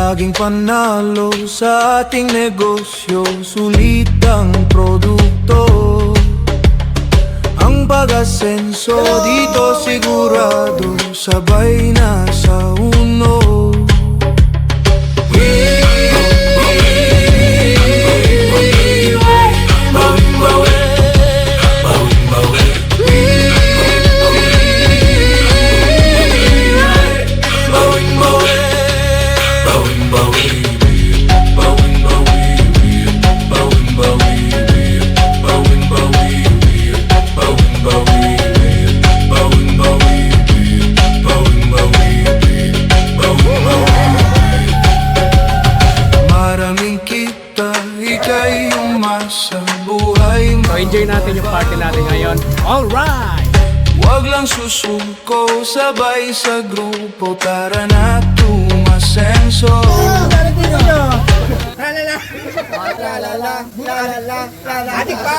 Laging panalo sa ating negosyo, sulit ang produkto. Ang pag-asenso dito sigurado, sabay na sa uno. Enjoy natin yung party natin ngayon. Alright! Wag lang susuko, sabay sa grupo, tara na tumasenso. Adik pa!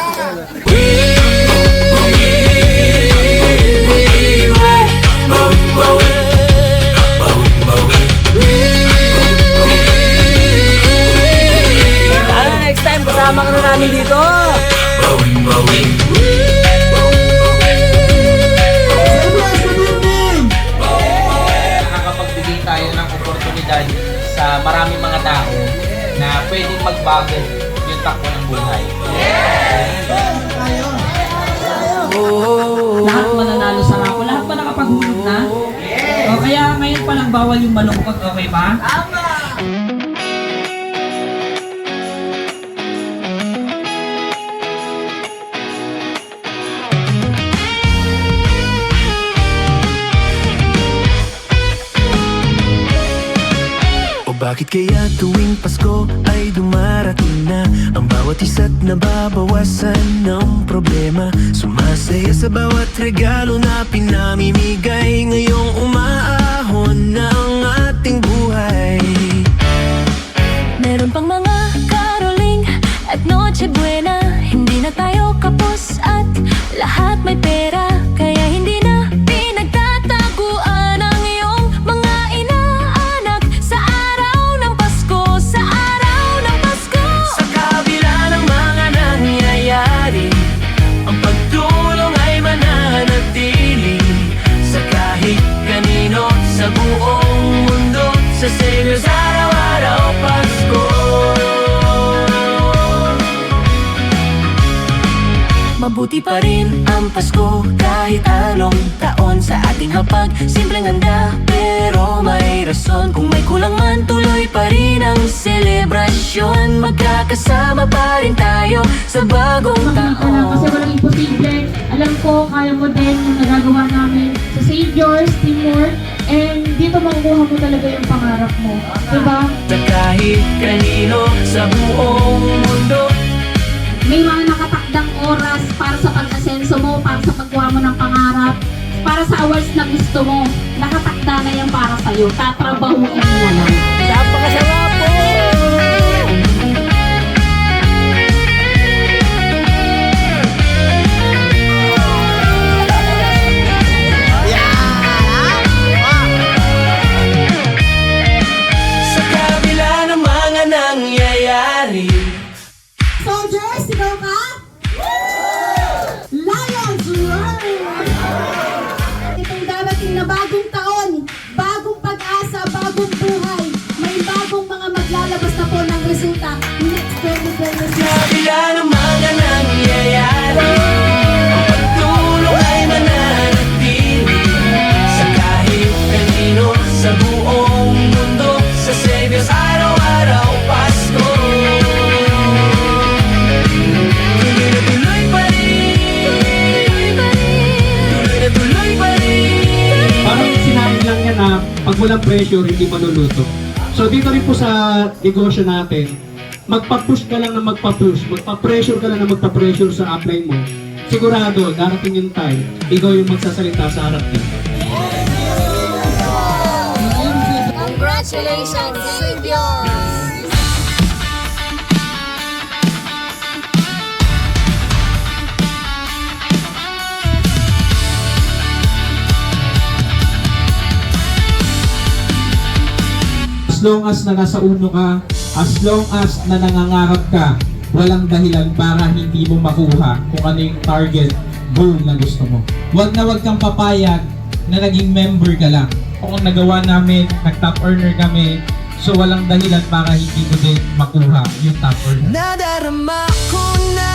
Next time kasama ka na namin dito. Nakakapagbigay tayo ng oportunidad sa maraming mga tao na pwedeng magbago yung takbo ng buhay. Lahat mananalo sa ako, lahat pa nakapaghulog na. O kaya ngayon pa lang bawal yung malungkot, okay ba? Bakit kaya tuwing Pasko ay dumarating na ang bawat isa't nababawasan ng problema? Sumasaya sa bawat regalo na pinamimigay, ngayong umaahon ng ating buhay. Meron pang mga caroling at Noche Buena, hindi na tayo kapos at lahat may pera. Kaya hindi na pinagtataguan ang iyong mga inaanak sa araw ng Pasko, sa araw ng Pasko. Sa kabila ng mga nangyayari, ang pagtulong ay mananatili sa kahit kanino sa buong mundo. Sa Savior's araw-araw Pasko. Mabuti pa rin ang Pasko kahit anong taon. Sa ating hapag, simpleng handa pero may rason. Kung may kulang man, tuloy pa rin ang selebrasyon. Magkakasama pa rin tayo sa bagong taon. Kasi walang imposible. Alam ko, kaya mo din yung nagagawa namin sa Savior's Teamwork. And dito makukuha mo talaga yung pangarap mo. Diba? Sa kahit kanino sa buong mundo, May mga nakatakdang oras para sa pag-asenso mo, para sa pagkuha mo ng pangarap, para sa awards na gusto mo. Nakatakda na yan para sa'yo. Tatrabahuin mo na lang. Napakasarap po! sa kabila ng mga nangyayari, Soldiers, sigaw ka? Lions, roar! Itong darating na bagong taon, bagong pag-asa, bagong buhay. May bagong mga maglalabas na po ng resulta. Next 2026. sa kabila ng mga nangyayari, ang pagtulong ay mananatili sa kahit kanino sa buong mundo. Sa Savior's araw-araw Pasko. Tuloy pa rin, tuloy pa rin. Parang sinabi lang niya na pag walang pressure, hindi maluluto. So dito rin po sa negosyo natin, magpa-push ka lang na magpa-push, magpa-pressure ka lang na magpa-pressure sa upline mo, sigurado, darating yung time, ikaw yung magsasalita sa harap niya. Congratulations, Savior! As long as na nasa uno ka, as long as na nangangarap ka, walang dahilan para hindi mo makuha kung ano yung target goal na gusto mo. Huwag kang papayag na naging member ka lang. Kung ang nagawa namin, nag-top earner kami, so walang dahilan para hindi mo din makuha yung top earner. Nadarama ko na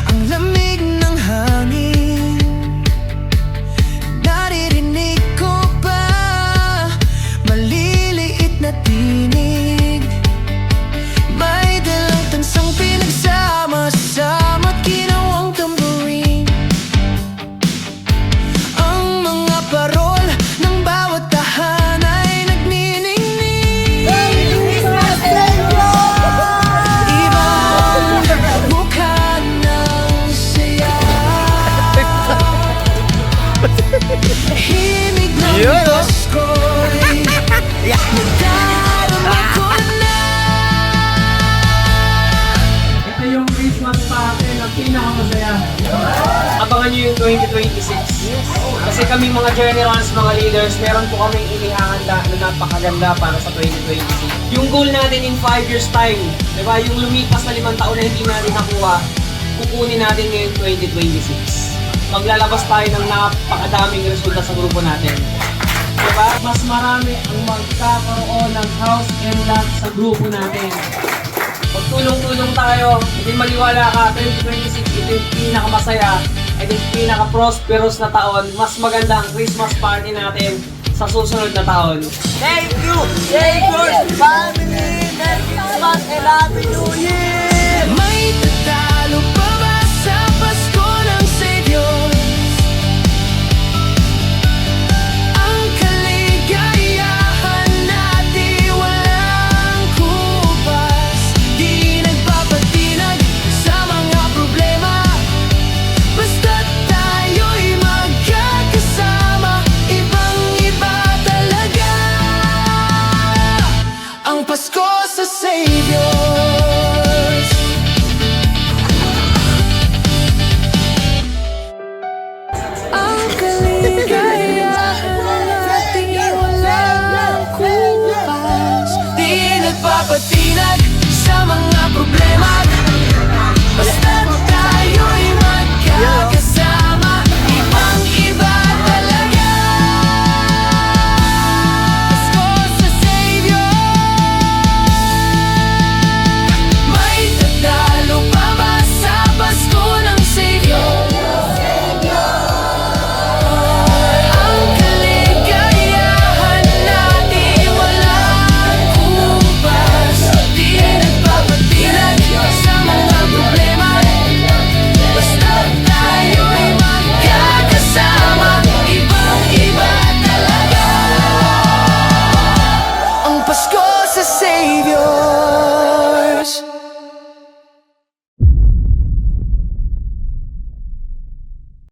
ang lamig ng hangin. Naririnig ko pa maliliit na tinig. May dalang tansang pinagsama-sama, ginawang tambourine. Ang mga parol ng bawat tahan ay nagniningning. Ibang mukha ng saya. Himig ng Pasko'y nadarama ko na. Ito yung Christmas party na pinakamasaya. Abangan nyo yung 2026. Kasi kami mga generals, mga leaders, meron po kaming inihahanda na napakaganda para sa 2026. Yung goal natin in 5 years time, di ba? Yung lumipas na 5 taon na hindi natin nakuha, kukunin natin ngayon 2026. Maglalabas tayo ng napakadaming resulta sa grupo natin. Diba? Mas marami ang magkakaroon ng house and lot sa grupo natin. Magtulong-tulong tayo, hindi maniwala ka, 2026, ito yung pinakamasaya, ito yung pinaka-prosperous na taon, mas maganda ang Christmas party natin sa susunod na taon. Thank you, family! Merry Christmas and Happy New Year!